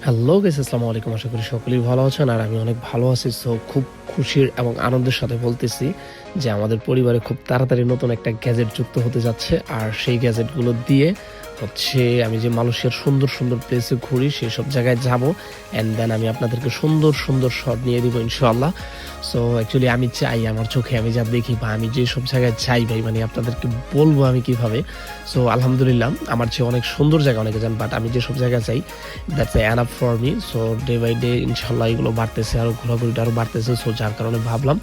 Hello guys, আসসালামু আলাইকুম। আশা করি সকলেই ভালো আছেন আর আমি অনেক ভালো আছি। সো খুব খুশির এবং আনন্দের সাথে বলতেছি যে আমাদের পরিবারে খুব তাড়াতাড়ি নতুন একটা গ্যাজেট যুক্ত হতে যাচ্ছে। আর সেই গ্যাজেটগুলো দিয়ে হচ্ছে আমি যে মালয়েশিয়ার সুন্দর সুন্দর প্লেসে ঘুরি সেই সব জায়গায় যাব, অ্যান্ড দেন আমি আপনাদেরকে সুন্দর সুন্দর শট নিয়ে দিব ইনশাআল্লাহ। সো অ্যাকচুয়ালি আমি চাই আমার চোখে আমি যা দেখি বা আমি যে সব জায়গায় চাই ভাই, মানে আপনাদেরকে বলবো আমি কিভাবে। সো আলহামদুলিল্লাহ আমার চেয়ে অনেক সুন্দর জায়গা অনেকে যান, বাট আমি যে সব জায়গায় চাই that's enough for me. So day by day ইনশাল্লাহ এগুলো বাড়তেছে, আরও ঘোরাঘুরিটা আরও বাড়তেছে। সো যার কারণে ভাবলাম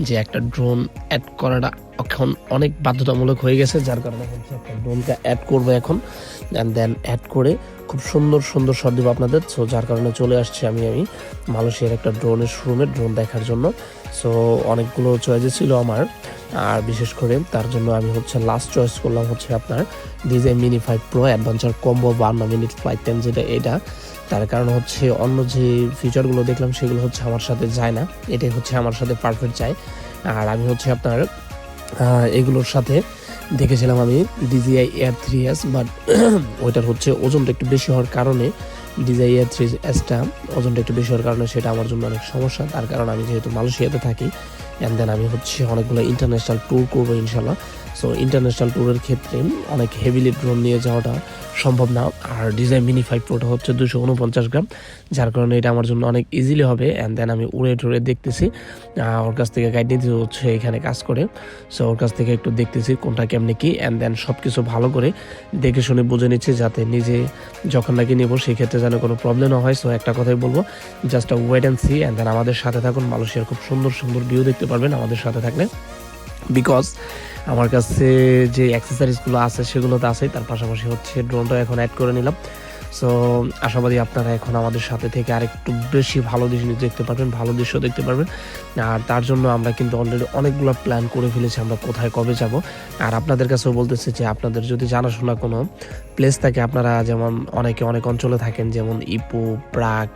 যে একটা ড্রোন অ্যাড করাটা এখন অনেক বাধ্যতামূলক হয়ে গেছে, যার কারণে হচ্ছে একটা ড্রোনকে অ্যাড করবো এখন, অ্যান্ড দেন অ্যাড করে খুব সুন্দর সুন্দর শট দেবো আপনাদের। সো যার কারণে চলে আসছি আমি মালয়েশিয়ার একটা ড্রোনের শোরুমে ড্রোন দেখার জন্য। সো অনেকগুলো চয়েস ছিল আমার, আর বিশেষ করে তার জন্য আমি হচ্ছে লাস্ট চয়েস করলাম হচ্ছে আপনার DJI Mini 5 Pro adventure combo 52 minute flight time, যেটা এটা। তার কারণ হচ্ছে অন্য যে ফিচারগুলো দেখলাম সেগুলো হচ্ছে আমার সাথে যায় না, এটাই হচ্ছে আমার সাথে পারফেক্ট যায়। আর আমি হচ্ছে আপনার এগুলোর সাথে দেখেছিলাম আমি DJI Air 3s, বাট ওইটার হচ্ছে ওজনটা একটু বেশি হওয়ার কারণে DJI Air 3sটা ওজনটা একটু বেশি হওয়ার কারণে সেটা আমার জন্য অনেক সমস্যা। তার কারণ আমি যেহেতু মালয়েশিয়াতে থাকি, অ্যান্ড দেন আমি হচ্ছে অনেকগুলো ইন্টারন্যাশনাল ট্যুর করবো ইনশাল্লাহ। সো ইন্টারন্যাশনাল ট্যুরের ক্ষেত্রে অনেক হেভিলি ড্রোন নিয়ে যাওয়াটা সম্ভব না। আর DJI Mini 5 Proটা হচ্ছে 249 গ্রাম, যার কারণে এটা আমার জন্য অনেক ইজিলি হবে। অ্যান্ড দেন আমি উড়ে টুড়ে দেখতেছি, ওর কাছ থেকে গাইড নিতে হচ্ছে এখানে কাজ করে। সো ওর কাছ থেকে একটু দেখতেছি কোনটা কেমনি কি, অ্যান্ড দেন সব কিছু ভালো করে দেখে শুনে বুঝে নিচ্ছি, যাতে নিজে যখন নাকি নেবো সেই ক্ষেত্রে যেন কোনো প্রবলেম না হয়। সো একটা কথাই বলবো, just wait and see, and then আমাদের সাথে থাকুন। মালয়েশিয়ার খুব সুন্দর সুন্দর ভিউ দেখতে পারবেন আমাদের সাথে থাকলে, বিকজ আমার কাছে যে অ্যাক্সেসরিজগুলো আছে সেগুলো তো আছেই, তার পাশাপাশি হচ্ছে ড্রোনটা এখন অ্যাড করে নিলাম। সো আশাবাদী আপনারা এখন আমাদের সাথে থেকে আরেকটু বেশি ভালো জিনিস দেখতে পারবেন, ভালো দৃশ্য দেখতে পারবেন। আর তার জন্য আমরা কিন্তু অলরেডি অনেকগুলো প্ল্যান করে ফেলেছি আমরা কোথায় কবে যাব। আর আপনাদের কাছেও বলতেছি যে আপনাদের যদি জানাশোনা কোনো প্লেস থাকে, আপনারা যেমন অনেকে অনেক অঞ্চলে থাকেন, যেমন ইপো, প্রাগ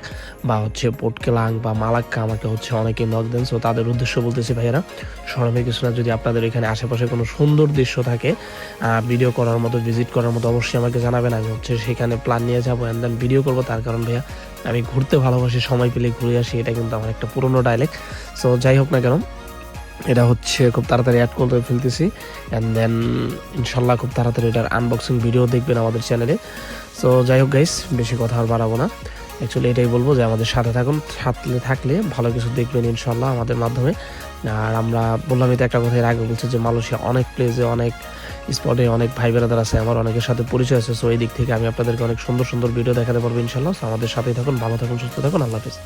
বা হচ্ছে পোর্টকেলাং বা মালাক্কা, আমাকে হচ্ছে অনেকে নক দেন। সো তাদের উদ্দেশ্য বলতেছি ভাইয়েরা, শরমে কিছু না, যদি আপনাদের এখানে আশেপাশে কোনো সুন্দর দৃশ্য থাকে ভিডিও করার মতো, ভিজিট করার মতো, অবশ্যই আমাকে জানাবেন। আমি হচ্ছে সেখানে প্ল্যান নিয়ে যাবো, অ্যান্ড দেন ভিডিও করবো। তার কারণ ভাইয়া আমি ঘুরতে ভালোবাসি, সময় পেলে ঘুরে আসি, এটা কিন্তু আমার একটা পুরনো ডায়লেক্ট। সো যাই হোক না কেন, এটা হচ্ছে খুব তাড়াতাড়ি অ্যাড করে ফেলতেছি, অ্যান্ড দেন ইনশাল্লাহ খুব তাড়াতাড়ি এটার আনবক্সিং ভিডিও দেখবেন আমাদের চ্যানেলে। সো যাই হোক গাইস, বেশি কথা আর বাড়াবো না। অ্যাকচুয়ালি এটাই বলবো যে আমাদের সাথে থাকুন, সাথে থাকলে ভালো কিছু দেখবেন ইনশাল্লাহ আমাদের মাধ্যমে। আর আমরা বললাম, এটা একটা কথা এর আগে বলছি যে মালয়েশিয়া অনেক প্লেসে, অনেক স্পটে অনেক ভাই বেড়াদার আছে, আমার অনেকের সাথে পরিচয় আছে। সো এই দিক থেকে আমি আপনাদেরকে অনেক সুন্দর সুন্দর ভিডিও দেখাতে পারবো ইনশাল্লাহ। আমাদের সাথেই থাকুন, ভালো থাকুন, সুস্থ থাকুন, আল্লাহ হাফেজ।